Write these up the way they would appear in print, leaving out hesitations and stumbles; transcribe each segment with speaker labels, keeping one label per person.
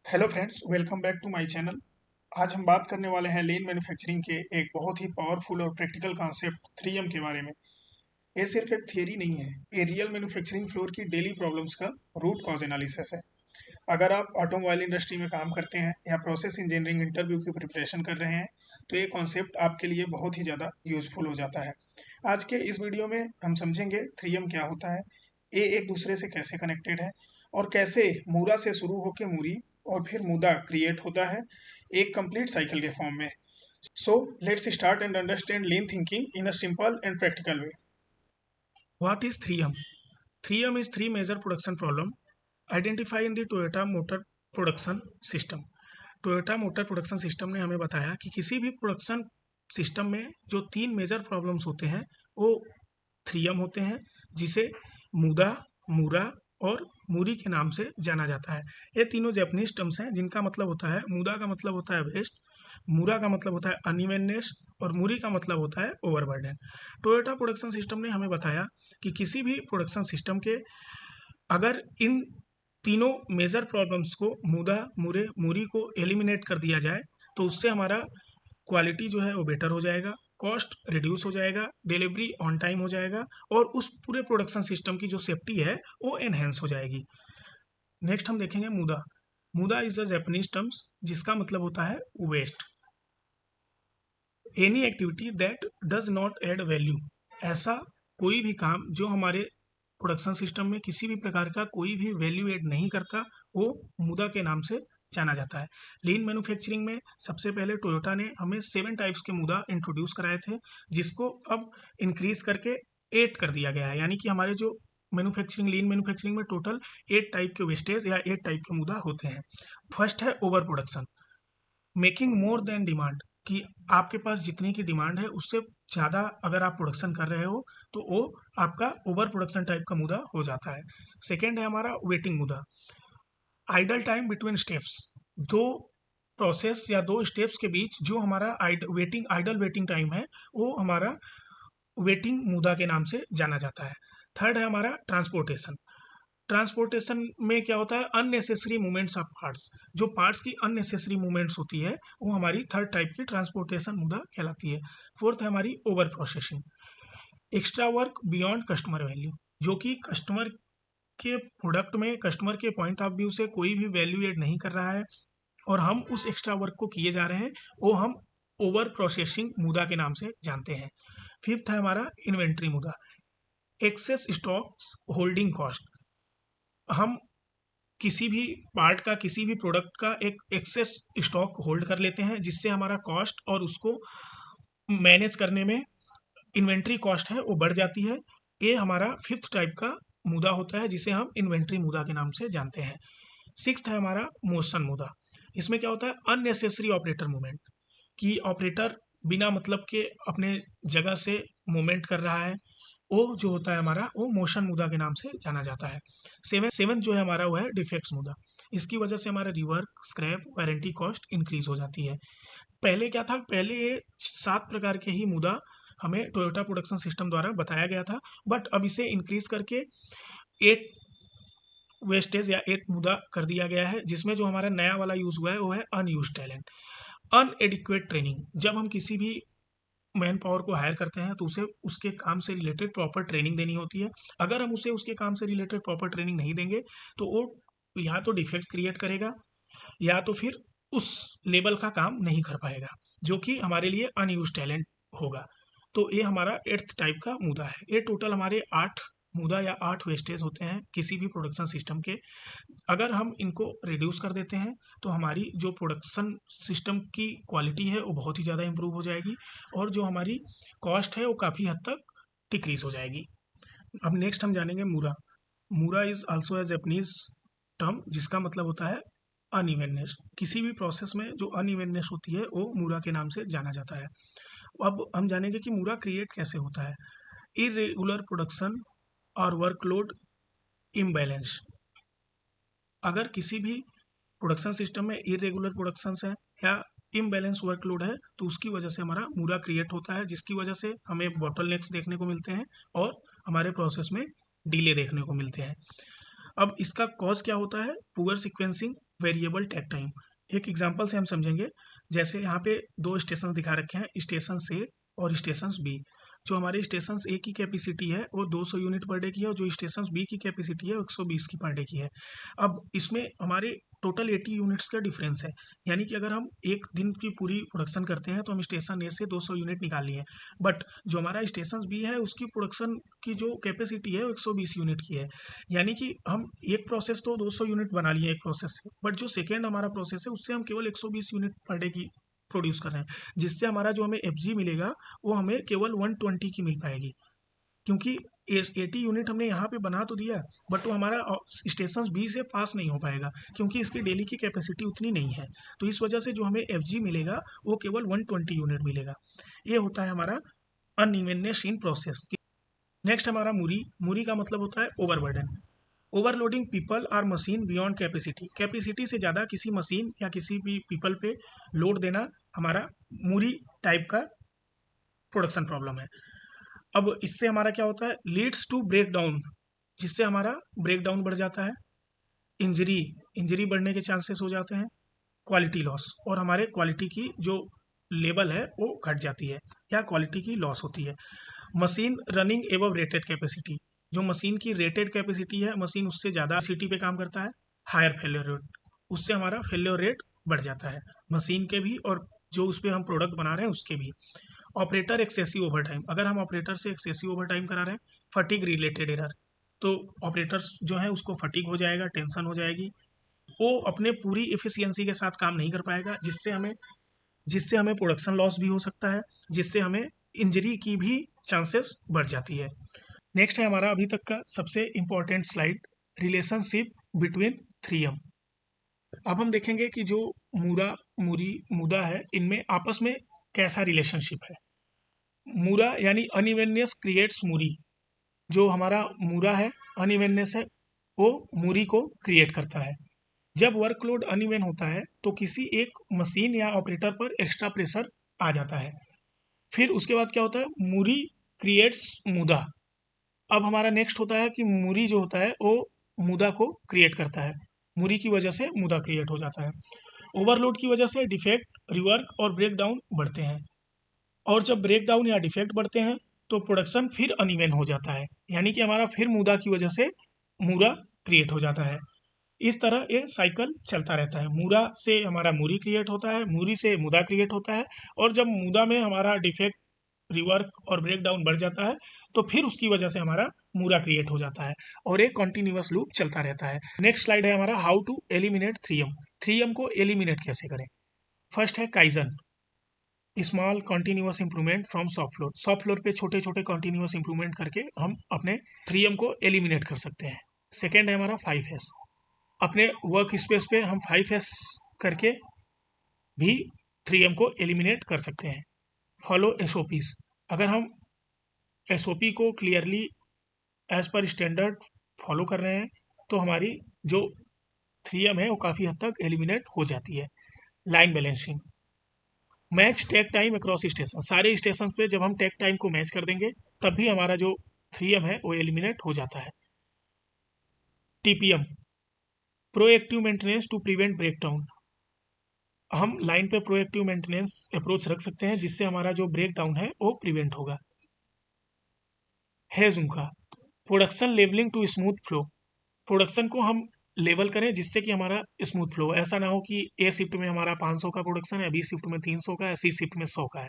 Speaker 1: Hello friends, welcome back to my channel. आज हम बात करने वाले हैं लीन मैन्युफैक्चरिंग के एक बहुत ही पावरफुल और प्रैक्टिकल कॉन्सेप्ट 3M के बारे में। ये सिर्फ एक थियरी नहीं है, ये रियल मैन्युफैक्चरिंग फ्लोर की डेली प्रॉब्लम्स का रूट कॉज एनालिसिस है। अगर आप ऑटोमोबाइल इंडस्ट्री में काम करते हैं या प्रोसेस इंजीनियरिंग इंटरव्यू की प्रिपरेशन कर रहे हैं, तो ये कॉन्सेप्ट आपके लिए बहुत ही ज़्यादा यूजफुल हो जाता है। आज के इस वीडियो में हम समझेंगे 3M क्या होता है, ये एक दूसरे से कैसे कनेक्टेड है और कैसे मूरा से शुरू होकर मूरी और फिर मुदा क्रिएट होता है एक कंप्लीट साइकिल के फॉर्म में। So let's start and understand lean thinking in a simple and practical way. What is 3M? 3M is three major production problem identified in the Toyota Motor Production System. Toyota motor production system ने हमें बताया कि किसी भी production system में जो तीन major problems होते हैं वो 3M होते हैं, जिसे मुदा, मूरा और मूरी के नाम से जाना जाता है। ये तीनों जापानीज टर्म्स हैं जिनका मतलब होता है, मुदा का मतलब होता है वेस्ट, मूरा का मतलब होता है अनइवननेस और मूरी का मतलब होता है ओवरबर्डन। टोयोटा प्रोडक्शन सिस्टम ने हमें बताया कि किसी भी प्रोडक्शन सिस्टम के अगर इन तीनों मेजर प्रॉब्लम्स को मुदा, मूरे, मूरी को एलिमिनेट कर दिया जाए तो उससे हमारा क्वालिटी जो है वो बेटर हो जाएगा, कॉस्ट रिड्यूस हो जाएगा, डिलीवरी ऑन टाइम हो जाएगा और उस पूरे प्रोडक्शन सिस्टम की जो सेफ्टी है वो एनहेंस हो जाएगी। नेक्स्ट हम देखेंगे मुदा। मुदा इज अ जापानीज टर्म्स जिसका मतलब होता है waste. Any activity that does not add value, ऐसा कोई भी काम जो हमारे प्रोडक्शन सिस्टम में किसी भी प्रकार का कोई भी वैल्यू ऐड नहीं करता, वो मुदा के नाम से जाना जाता है। लीन मैन्युफैक्चरिंग में सबसे पहले टोयोटा ने हमें 7 टाइप्स के मुदा इंट्रोड्यूस कराए थे, जिसको अब इंक्रीज करके 8 कर दिया गया है। यानी कि हमारे जो मैन्युफैक्चरिंग, लीन मैन्युफैक्चरिंग में टोटल 8 टाइप के वेस्टेज या 8 टाइप के मुदा होते हैं। फर्स्ट है over production, making more than demand, कि आपके पास जितनी की डिमांड है उससे ज़्यादा अगर आप प्रोडक्शन कर रहे हो तो वो आपका ओवर प्रोडक्शन टाइप का मुदा हो जाता है। सेकेंड है हमारा वेटिंग मुदा, आइडल टाइम बिटवीन स्टेप्स, दो प्रोसेस या दो स्टेप्स के बीच जो हमारा आइडल वेटिंग टाइम है वो हमारा वेटिंग मुदा के नाम से जाना जाता है। थर्ड है हमारा ट्रांसपोर्टेशन। ट्रांसपोर्टेशन में क्या होता है, अननेसेसरी मूवमेंट्स ऑफ पार्ट्स, जो पार्ट्स की अननेसेसरी मूवमेंट्स होती है वो हमारी थर्ड टाइप की ट्रांसपोर्टेशन मुद्दा कहलाती है। फोर्थ है हमारी over processing, extra work beyond customer value, जो कि कस्टमर के प्रोडक्ट में कस्टमर के पॉइंट ऑफ व्यू से कोई भी वैल्यू एड नहीं कर रहा है और हम उस एक्स्ट्रा वर्क को किए जा रहे हैं, वो हम ओवर प्रोसेसिंग मुद्दा के नाम से जानते हैं। फिफ्थ है हमारा इन्वेंट्री मुद्दा, एक्सेस स्टॉक होल्डिंग कॉस्ट, हम किसी भी पार्ट का, किसी भी प्रोडक्ट का एक एक्सेस स्टॉक होल्ड कर लेते हैं जिससे हमारा कॉस्ट और उसको मैनेज करने में इन्वेंट्री कॉस्ट है वो बढ़ जाती है। ये हमारा फिफ्थ टाइप का मुद्दा होता है जिसे हम इन्वेंट्री मुद्दा के नाम से जानते हैं। सिक्स्थ है हमारा मोशन मुद्दा, इसमें क्या होता है, अननेसेसरी ऑपरेटर मूवमेंट, कि ऑपरेटर बिना मतलब के अपने जगह से मूवमेंट कर रहा है, वो जो होता है हमारा वो मोशन मुद्दा के नाम से जाना जाता है। सेवन जो है हमारा वो है डिफेक्ट्स मुद्दा, इसकी वजह से हमारा rework, scrap, warranty cost increase हो जाती है। पहले क्या था, पहले ये 7 प्रकार के ही मुद्दा हमें टोयोटा प्रोडक्शन सिस्टम द्वारा बताया गया था, बट अब इसे इंक्रीज करके 8 वेस्टेज या 8 मुद्दा कर दिया गया है, जिसमें जो हमारा नया वाला यूज हुआ है वो है अनयूज टैलेंट, अनएडिक्वेट ट्रेनिंग। जब हम किसी भी मैन पावर को हायर करते हैं तो उसे उसके काम से रिलेटेड प्रॉपर ट्रेनिंग देनी होती है। अगर हम उसे उसके काम से रिलेटेड प्रॉपर ट्रेनिंग नहीं देंगे तो वो या तो डिफेक्ट्स क्रिएट करेगा या तो फिर उस लेवल का काम नहीं कर पाएगा, जो कि हमारे लिए अनयूज टैलेंट होगा। तो ये हमारा 8th टाइप का मुद्दा है। ये टोटल हमारे 8 मुद्दा या 8 वेस्टेज होते हैं किसी भी प्रोडक्शन सिस्टम के। अगर हम इनको रिड्यूस कर देते हैं तो हमारी जो प्रोडक्शन सिस्टम की क्वालिटी है वो बहुत ही ज़्यादा इंप्रूव हो जाएगी और जो हमारी कॉस्ट है वो काफ़ी हद तक डिक्रीज हो जाएगी। अब नेक्स्ट हम जानेंगे mura. Mura is also a Japanese term जिसका मतलब होता है अनइवननेस, किसी भी प्रोसेस में जो अनइवननेस होती है वो मूरा के नाम से जाना जाता है। अब हम जानेंगे कि मूरा क्रिएट कैसे होता है। इरेगुलर प्रोडक्शन और वर्कलोड इम्बैलेंस, अगर किसी भी प्रोडक्शन सिस्टम में इरेगुलर प्रोडक्शंस है या इम्बैलेंस वर्कलोड है तो उसकी वजह से हमारा मूरा क्रिएट होता है, जिसकी वजह से हमें बॉटलनेक्स देखने को मिलते हैं और हमारे प्रोसेस में डिले देखने को मिलते हैं। अब इसका कॉज क्या होता है, poor sequencing variable takt time. एक एग्जांपल से हम समझेंगे। जैसे यहाँ पे दो स्टेशन दिखा रखे हैं, स्टेशन ए और स्टेशन बी। जो हमारे स्टेशन ए की कैपेसिटी है वो 200 यूनिट पर डे की है, और जो स्टेशन बी की कैपेसिटी है वो 120 की पर डे की है। अब इसमें हमारे टोटल 80 यूनिट्स का डिफरेंस है। यानी कि अगर हम एक दिन की पूरी प्रोडक्शन करते हैं तो हम स्टेशन ए से 200 यूनिट निकाल लिए। बट जो हमारा स्टेशन बी है उसकी प्रोडक्शन की जो कैपेसिटी है वो 120 यूनिट की है। यानी कि हम एक प्रोसेस तो 200 यूनिट बना लिए एक प्रोसेस से, बट जो सेकेंड हमारा प्रोसेस है उससे हम केवल 120 यूनिट पर डे की प्रोड्यूस कर रहे हैं, जिससे हमारा जो हमें एफ मिलेगा वो हमें केवल 120 की मिल पाएगी। क्योंकि 80 यूनिट हमने यहाँ पे बना तो दिया, बट वो हमारा स्टेशन बी से पास नहीं हो पाएगा, क्योंकि इसकी डेली की कैपेसिटी उतनी नहीं है। तो इस वजह से जो हमें एफ मिलेगा वो केवल 120 यूनिट मिलेगा। ये होता है हमारा अनइवननेस इन प्रोसेस। नेक्स्ट हमारा मूरी। मूरी का मतलब होता है ओवरबर्डन। ओवरलोडिंग पीपल और मशीन बियॉन्ड कैपेसिटी। कैपेसिटी से ज़्यादा किसी मशीन या किसी भी पीपल पे लोड देना हमारा मूरी टाइप का प्रोडक्शन प्रॉब्लम है। अब इससे हमारा क्या होता है, लीड्स टू ब्रेक डाउन, जिससे हमारा ब्रेक डाउन बढ़ जाता है। इंजरी, इंजरी बढ़ने के चांसेस हो जाते हैं। क्वालिटी लॉस, और हमारे क्वालिटी की जो लेवल है वो घट जाती है या क्वालिटी की लॉस होती है। Machine running above rated capacity. जो मशीन की रेटेड कैपेसिटी है, मशीन उससे ज़्यादा सिटी पे काम करता है। हायर फेल्योर रेट, उससे हमारा फेल्योर रेट बढ़ जाता है, मशीन के भी और जो उस पर हम प्रोडक्ट बना रहे हैं उसके भी। Operator excessive over time. अगर हम ऑपरेटर से एक्सेसिव ओवर टाइम करा रहे हैं, फटीग रिलेटेड एरर, तो ऑपरेटर्स जो है उसको फटीग हो जाएगा, टेंशन हो जाएगी, वो अपने पूरी इफिशियंसी के साथ काम नहीं कर पाएगा, जिससे हमें प्रोडक्शन लॉस भी हो सकता है, जिससे हमें इंजरी की भी चांसेस बढ़ जाती है। नेक्स्ट है हमारा अभी तक का सबसे important slide, relationship between 3M। अब हम देखेंगे कि जो मूरा, मूरी, मुदा है, इनमें आपस में कैसा रिलेशनशिप है। मूरा यानी अनइवननेस क्रिएट्स मूरी। जो हमारा मूरा है, अनइवननेस है, वो मूरी को क्रिएट करता है। जब वर्कलोड अनइवन होता है तो किसी एक मशीन या ऑपरेटर पर एक्स्ट्रा प्रेशर आ जाता है। फिर उसके बाद क्या होता है, मूरी क्रिएट्स मुदा। अब हमारा नेक्स्ट होता है कि मूरी जो होता है वो मुदा को क्रिएट करता है। मूरी की वजह से मुदा क्रिएट हो जाता है। ओवरलोड की वजह से डिफेक्ट, रिवर्क और ब्रेक डाउन बढ़ते हैं, और जब ब्रेक डाउन या डिफेक्ट बढ़ते हैं तो प्रोडक्शन फिर अनइवन हो जाता है। यानी कि हमारा फिर मुदा की वजह से मूरा क्रिएट हो जाता है। इस तरह ये साइकिल चलता रहता है। मूरा से हमारा मूरी क्रिएट होता है, मूरी से मुदा क्रिएट होता है, और जब मुदा में हमारा डिफेक्ट, रिवर्क और ब्रेक डाउन बढ़ जाता है तो फिर उसकी वजह से हमारा मूरा क्रिएट हो जाता है, और एक कॉन्टिन्यूअस लूप चलता रहता है। नेक्स्ट स्लाइड है हमारा how to eliminate 3M। 3M को एलिमिनेट कैसे करें। फर्स्ट है kaizen, small continuous improvement from soft floor. Soft floor पे छोटे छोटे कॉन्टिन्यूअस इंप्रूवमेंट करके हम अपने 3M को एलिमिनेट कर सकते हैं। सेकेंड है हमारा 5S। अपने वर्क स्पेस पे हम 5S करके भी 3M को एलिमिनेट कर सकते हैं। Follow SOPs। अगर हम SOP को clearly as per standard follow कर रहे हैं तो हमारी जो 3M है वो काफ़ी हद तक एलिमिनेट हो जाती है। Line balancing, match takt time across station. सारे स्टेशन पे जब हम टेक टाइम को मैच कर देंगे तब भी हमारा जो 3M है वो एलिमिनेट हो जाता है। TPM, proactive maintenance to prevent breakdown. हम लाइन पे प्रोएक्टिव मेंटेनेंस अप्रोच रख सकते हैं, जिससे हमारा जो ब्रेक डाउन है वो प्रिवेंट होगा। है झुमका, production levelling to smooth flow. Production को हम लेवल करें जिससे कि हमारा स्मूथ फ्लो, ऐसा ना हो कि ए शिफ्ट में हमारा 500 का प्रोडक्शन है, बी शिफ्ट में 300 का है, सी शिफ्ट में 100 का है,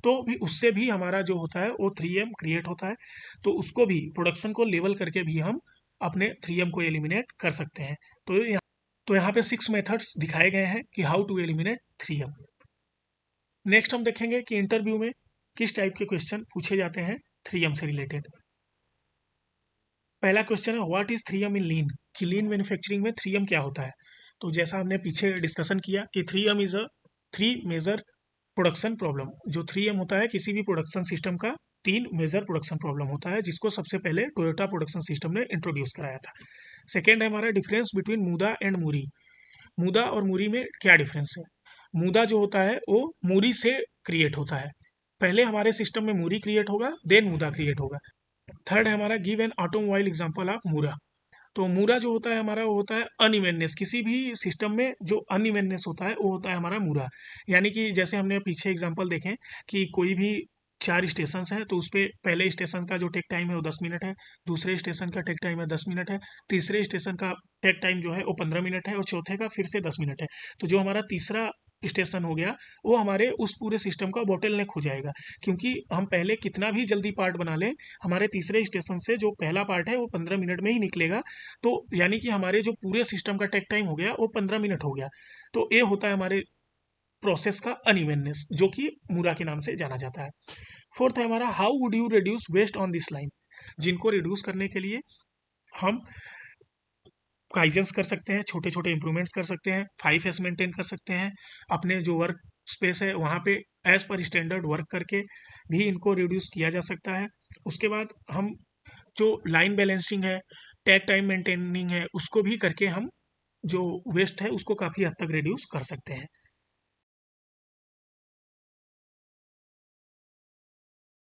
Speaker 1: तो भी उससे भी हमारा जो होता है वो 3M क्रिएट होता है। तो उसको भी, प्रोडक्शन को लेवल करके भी हम अपने 3M को एलिमिनेट कर सकते हैं। तो यहाँ पे 6 मेथड्स दिखाए गए हैं कि how to eliminate 3M। Next हम देखेंगे कि इंटरव्यू में किस टाइप के क्वेश्चन पूछे जाते हैं 3M से रिलेटेड। पहला क्वेश्चन है व्हाट इज 3M इन लीन, कि लीन मैन्युफैक्चरिंग में 3M क्या होता है। तो जैसा हमने पीछे डिस्कशन किया कि 3M is a 3 major production problem. जो 3M होता है किसी भी प्रोडक्शन सिस्टम का 3 मेजर प्रोडक्शन प्रॉब्लम होता है, जिसको सबसे पहले टोयोटा प्रोडक्शन सिस्टम ने इंट्रोड्यूस कराया था। सेकेंड है हमारा डिफरेंस बिटवीन मुदा एंड मूरी। मुदा और मूरी में क्या डिफरेंस है। मुदा जो होता है वो मूरी से क्रिएट होता है। पहले हमारे सिस्टम में मूरी क्रिएट होगा, देन मुदा क्रिएट होगा। थर्ड है हमारा give an automobile example of mura. तो मूरा जो होता है हमारा, वो होता है अनइवननेस। किसी भी सिस्टम में जो अनइवननेस होता है वो होता है हमारा मूरा। यानी कि जैसे हमने पीछे एग्जांपल देखें कि कोई भी 4 स्टेशंस हैं, तो उसपे पहले स्टेशन का जो टेक टाइम है वो 10 मिनट है, दूसरे स्टेशन का टेक टाइम है 10 मिनट है, तीसरे स्टेशन का टेक टाइम जो है वो 15 मिनट है और चौथे का फिर से 10 मिनट है। तो जो हमारा तीसरा स्टेशन हो गया, वो हमारे उस पूरे सिस्टम का बॉटलनेक हो जाएगा, क्योंकि हम पहले कितना भी जल्दी पार्ट बना लें, हमारे तीसरे स्टेशन से जो पहला पार्ट है वो 15 मिनट में ही निकलेगा। तो यानी कि हमारे जो पूरे सिस्टम का टेक टाइम हो गया वो 15 मिनट हो गया। तो ये होता है हमारे प्रोसेस का अनइवननेस, जो कि मूरा के नाम से जाना जाता है। फोर्थ है हमारा how would you reduce waste on this line. जिनको रिड्यूस करने के लिए हम काइजेंस कर सकते हैं, छोटे छोटे इंप्रूवमेंट्स कर सकते हैं, 5S मेंटेन कर सकते हैं, अपने जो वर्क स्पेस है वहाँ पे एज पर स्टैंडर्ड वर्क करके भी इनको रिड्यूस किया जा सकता है। उसके बाद हम जो लाइन बैलेंसिंग है, टैग टाइम मेंटेनिंग है, उसको भी करके हम जो वेस्ट है उसको काफ़ी हद तक रिड्यूस कर सकते हैं।